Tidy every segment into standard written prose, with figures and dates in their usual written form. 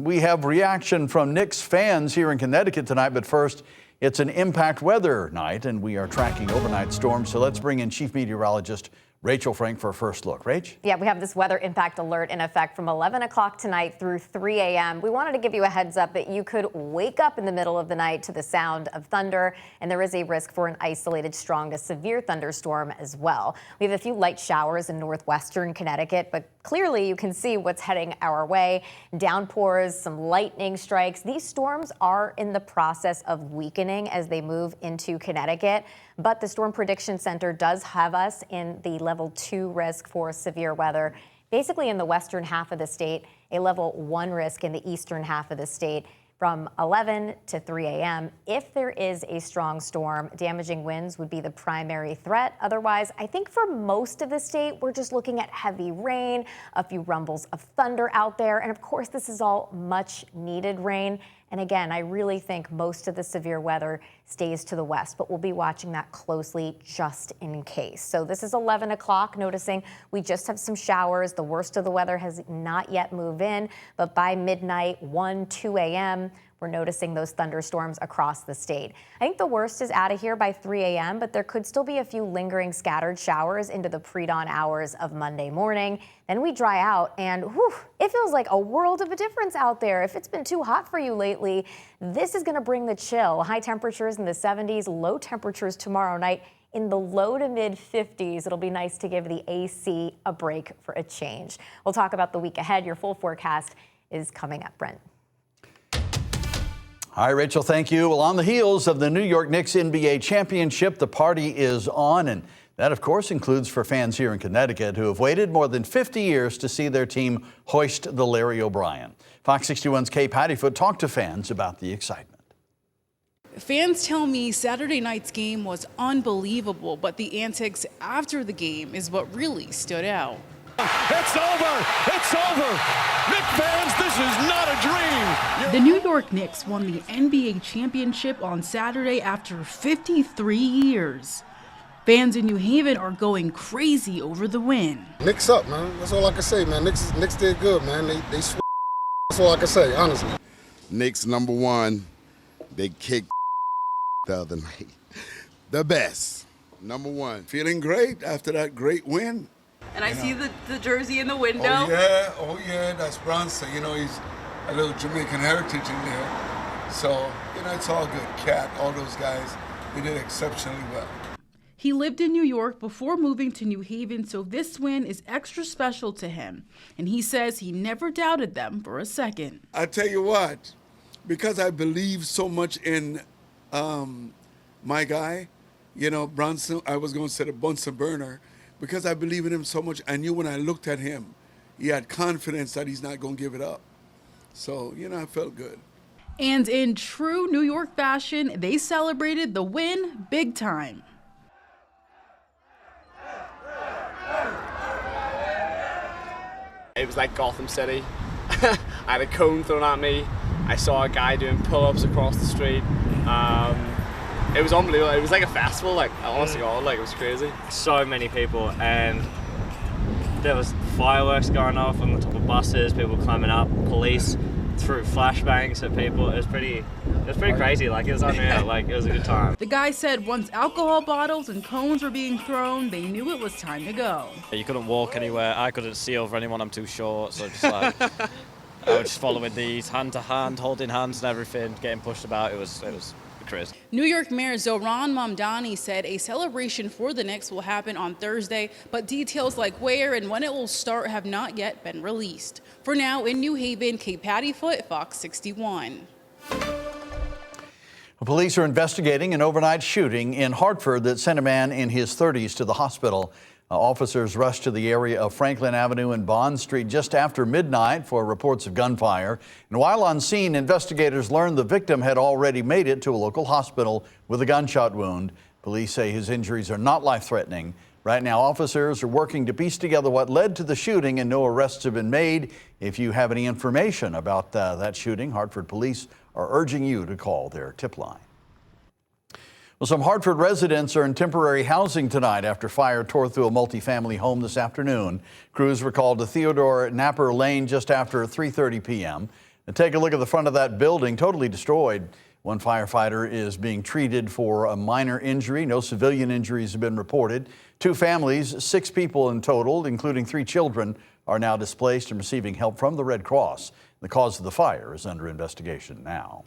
we have reaction from Knicks fans here in Connecticut tonight. But first, it's an impact weather night, and we are tracking overnight storms. So let's bring in Chief Meteorologist Rachel Frank for a first look. Rach? Yeah, we have this weather impact alert in effect from 11 o'clock tonight through 3 a.m. We wanted to give you a heads up that you could wake up in the middle of the night to the sound of thunder, and there is a risk for an isolated strong to severe thunderstorm as well. We have a few light showers in northwestern Connecticut, but clearly you can see what's heading our way. Downpours, some lightning strikes. These storms are in the process of weakening as they move into Connecticut, but the Storm Prediction Center does have us in the level 2 risk for severe weather, basically in the western half of the state, a level 1 risk in the eastern half of the state from 11 to 3 a.m. If there is a strong storm, damaging winds would be the primary threat. Otherwise, I think for most of the state, we're just looking at heavy rain, a few rumbles of thunder out there. And of course, this is all much needed rain. And again, I really think most of the severe weather stays to the west, but we'll be watching that closely just in case. So this is 11 o'clock, noticing we just have some showers. The worst of the weather has not yet moved in, but by midnight, 1, 2 a.m., we're noticing those thunderstorms across the state. I think the worst is out of here by 3 a.m., but there could still be a few lingering scattered showers into the pre-dawn hours of Monday morning. Then we dry out, and it feels like a world of a difference out there. If it's been too hot for you lately, this is going to bring the chill. High temperatures in the 70s, low temperatures tomorrow night in the low to mid 50s. It'll be nice to give the AC a break for a change. We'll talk about the week ahead. Your full forecast is coming up, Brent. Hi, Rachel. Thank you. Well, on the heels of the New York Knicks NBA championship, the party is on. And that, of course, includes for fans here in Connecticut who have waited more than 50 years to see their team hoist the Larry O'Brien. Fox 61's Kay Pattyfoot talked to fans about the excitement. Fans tell me Saturday night's game was unbelievable, but the antics after the game is what really stood out. It's over! It's over! Knicks fans, this is not a dream! The New York Knicks won the NBA championship on Saturday after 53 years. Fans in New Haven are going crazy over the win. Knicks up, man. That's all I can say, man. Knicks did good, man. They That's all I can say, honestly. Knicks number one. They kicked the other night. The best. Number one. Feeling great after that great win. And I see the jersey in the window. Oh yeah, that's Bronson. You know, he's a little Jamaican heritage in there. So, it's all good. Cat, all those guys, they did exceptionally well. He lived in New York before moving to New Haven, so this win is extra special to him. And he says he never doubted them for a second. I tell you what, because I believe so much in my guy, Bronson, I was going to say the Bunsen burner, because I believe in him so much. I knew when I looked at him, he had confidence that he's not going to give it up. So, I felt good. And in true New York fashion, they celebrated the win big time. It was like Gotham City. I had a cone thrown at me. I saw a guy doing pull-ups across the street. It was unbelievable. It was like a festival, honestly, it was crazy. So many people, and there was fireworks going off on the top of buses, people climbing up, police threw flashbangs at people. It was pretty crazy. It was unreal. It was a good time. The guy said once alcohol bottles and cones were being thrown, they knew it was time to go. You couldn't walk anywhere. I couldn't see over anyone. I'm too short, so just I was just following these hand to hand, holding hands and everything, getting pushed about. It was crazy. New York Mayor Zohran Mamdani said a celebration for the Knicks will happen on Thursday, but details like where and when it will start have not yet been released. For now, in New Haven, Kay Pattyfoot, Fox 61. Police are investigating an overnight shooting in Hartford that sent a man in his 30s to the hospital. Officers rushed to the area of Franklin Avenue and Bond Street just after midnight for reports of gunfire. And while on scene, investigators learned the victim had already made it to a local hospital with a gunshot wound. Police say his injuries are not life-threatening. Right now, officers are working to piece together what led to the shooting, and no arrests have been made. If you have any information about that shooting, Hartford police are urging you to call their tip line. Well, some Hartford residents are in temporary housing tonight after fire tore through a multifamily home this afternoon. Crews were called to Theodore Napper Lane just after 3:30 p.m. And take a look at the front of that building, totally destroyed. One firefighter is being treated for a minor injury. No civilian injuries have been reported. 2 families, 6 people in total, including 3 children, are now displaced and receiving help from the Red Cross. The cause of the fire is under investigation now.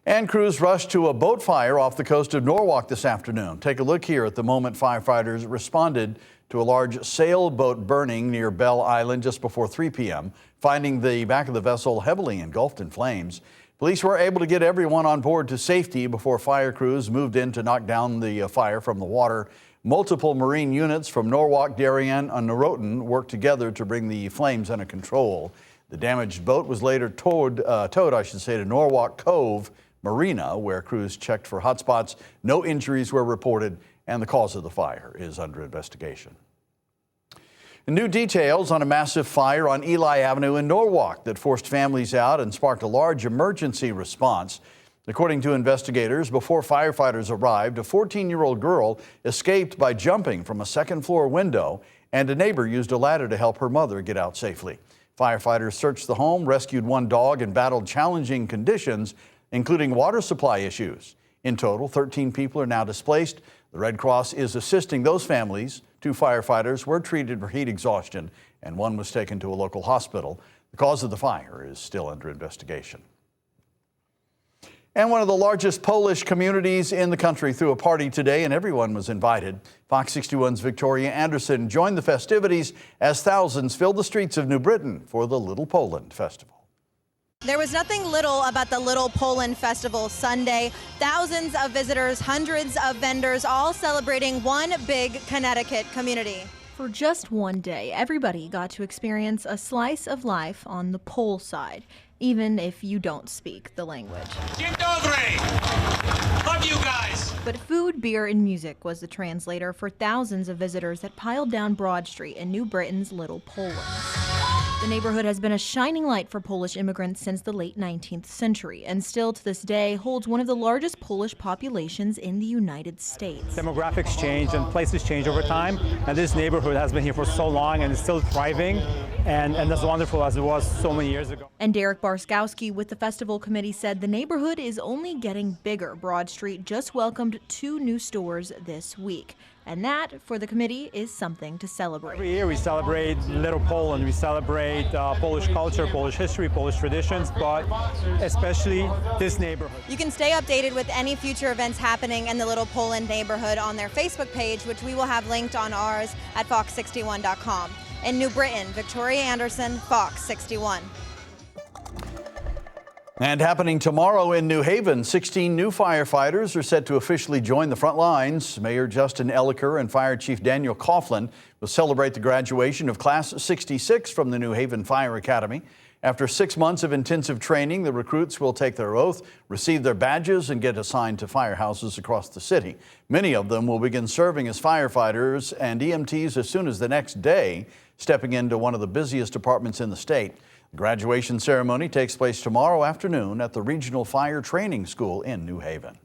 And crews rushed to a boat fire off the coast of Norwalk this afternoon. Take a look here at the moment firefighters responded to a large sailboat burning near Bell Island just before 3 p.m., finding the back of the vessel heavily engulfed in flames. Police were able to get everyone on board to safety before fire crews moved in to knock down the fire from the water. Multiple marine units from Norwalk, Darien, and Norotan worked together to bring the flames under control. The damaged boat was later towed to Norwalk Cove Marina, where crews checked for hotspots. No injuries were reported, and the cause of the fire is under investigation. New details on a massive fire on Eli Avenue in Norwalk that forced families out and sparked a large emergency response. According to investigators, before firefighters arrived, a 14-year-old girl escaped by jumping from a second-floor window, and a neighbor used a ladder to help her mother get out safely. Firefighters searched the home, rescued 1 dog, and battled challenging conditions, including water supply issues. In total, 13 people are now displaced. The Red Cross is assisting those families. 2 firefighters were treated for heat exhaustion, and 1 was taken to a local hospital. The cause of the fire is still under investigation. And one of the largest Polish communities in the country threw a party today, and everyone was invited. Fox 61's Victoria Anderson joined the festivities as thousands filled the streets of New Britain for the Little Poland Festival. There was nothing little about the Little Poland Festival Sunday. Thousands of visitors, hundreds of vendors, all celebrating one big Connecticut community. For just one day, everybody got to experience a slice of life on the Pole side, even if you don't speak the language. Dzień dobry! Love you guys! But food, beer, and music was the translator for thousands of visitors that piled down Broad Street in New Britain's Little Poland. The neighborhood has been a shining light for Polish immigrants since the late 19th century, and still to this day holds one of the largest Polish populations in the United States. Demographics change and places change over time, and this neighborhood has been here for so long and is still thriving, and as wonderful as it was so many years ago. And Derek Barskowski with the festival committee said the neighborhood is only getting bigger. Broad Street just welcomed 2 new stores this week. And that, for the committee, is something to celebrate. Every year we celebrate Little Poland. We celebrate Polish culture, Polish history, Polish traditions, but especially this neighborhood. You can stay updated with any future events happening in the Little Poland neighborhood on their Facebook page, which we will have linked on ours at fox61.com. In New Britain, Victoria Anderson, Fox 61. And happening tomorrow in New Haven, 16 new firefighters are set to officially join the front lines. Mayor Justin Elliker and Fire Chief Daniel Coughlin will celebrate the graduation of Class 66 from the New Haven Fire Academy. After 6 months of intensive training, the recruits will take their oath, receive their badges, and get assigned to firehouses across the city. Many of them will begin serving as firefighters and EMTs as soon as the next day, stepping into one of the busiest departments in the state. The graduation ceremony takes place tomorrow afternoon at the Regional Fire Training School in New Haven.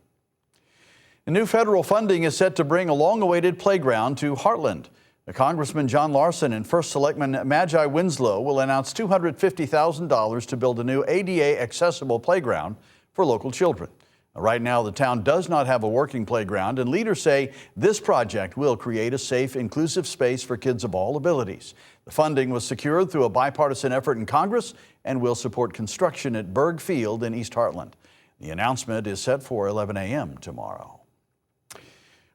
And new federal funding is set to bring a long-awaited playground to Heartland. Congressman John Larson and First Selectman Magi Winslow will announce $250,000 to build a new ADA-accessible playground for local children. Right now, the town does not have a working playground, and leaders say this project will create a safe, inclusive space for kids of all abilities. The funding was secured through a bipartisan effort in Congress and will support construction at Berg Field in East Heartland. The announcement is set for 11 a.m. tomorrow.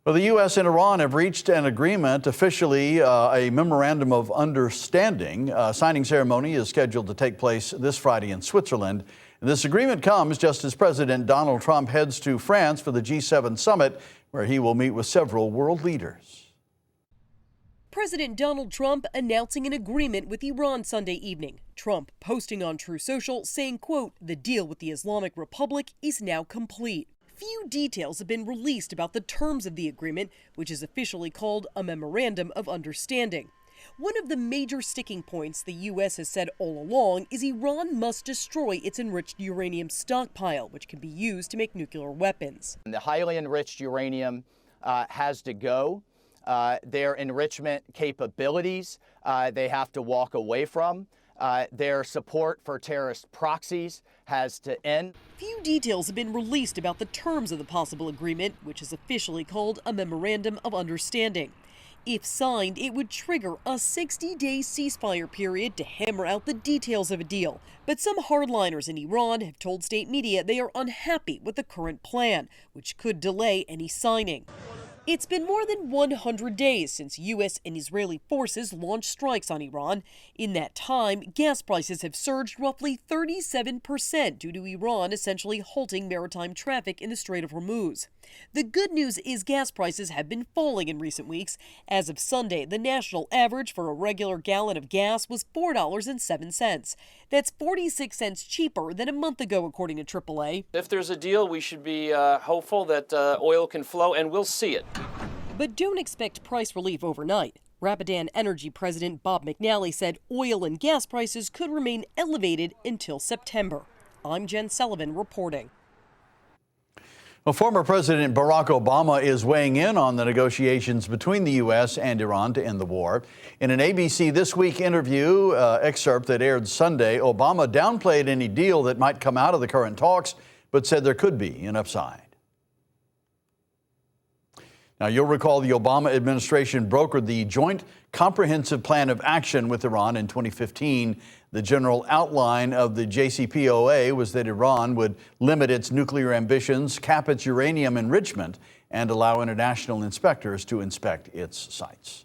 Well, the U.S. and Iran have reached an agreement, officially a memorandum of understanding. A signing ceremony is scheduled to take place this Friday in Switzerland. This agreement comes just as President Donald Trump heads to France for the G7 summit, where he will meet with several world leaders. President Donald Trump announcing an agreement with Iran Sunday evening. Trump posting on True Social saying, quote, "The deal with the Islamic Republic is now complete." Few details have been released about the terms of the agreement, which is officially called a Memorandum of Understanding. One of the major sticking points the U.S. has said all along is Iran must destroy its enriched uranium stockpile, which can be used to make nuclear weapons. The highly enriched uranium has to go. Their enrichment capabilities they have to walk away from. Their support for terrorist proxies has to end. Few details have been released about the terms of the possible agreement, which is officially called a Memorandum of Understanding. If signed, it would trigger a 60-day ceasefire period to hammer out the details of a deal. But some hardliners in Iran have told state media they are unhappy with the current plan, which could delay any signing. It's been more than 100 days since U.S. and Israeli forces launched strikes on Iran. In that time, gas prices have surged roughly 37% due to Iran essentially halting maritime traffic in the Strait of Hormuz. The good news is gas prices have been falling in recent weeks. As of Sunday, the national average for a regular gallon of gas was $4.07. That's 46 cents cheaper than a month ago, according to AAA. If there's a deal, we should be hopeful that oil can flow, and we'll see it. But don't expect price relief overnight. Rapidan Energy President Bob McNally said oil and gas prices could remain elevated until September. I'm Jen Sullivan reporting. Well, former President Barack Obama is weighing in on the negotiations between the U.S. and Iran to end the war. In an ABC This Week interview excerpt that aired Sunday, Obama downplayed any deal that might come out of the current talks, but said there could be an upside. Now, you'll recall the Obama administration brokered the Joint Comprehensive Plan of Action with Iran in 2015. The general outline of the JCPOA was that Iran would limit its nuclear ambitions, cap its uranium enrichment, and allow international inspectors to inspect its sites.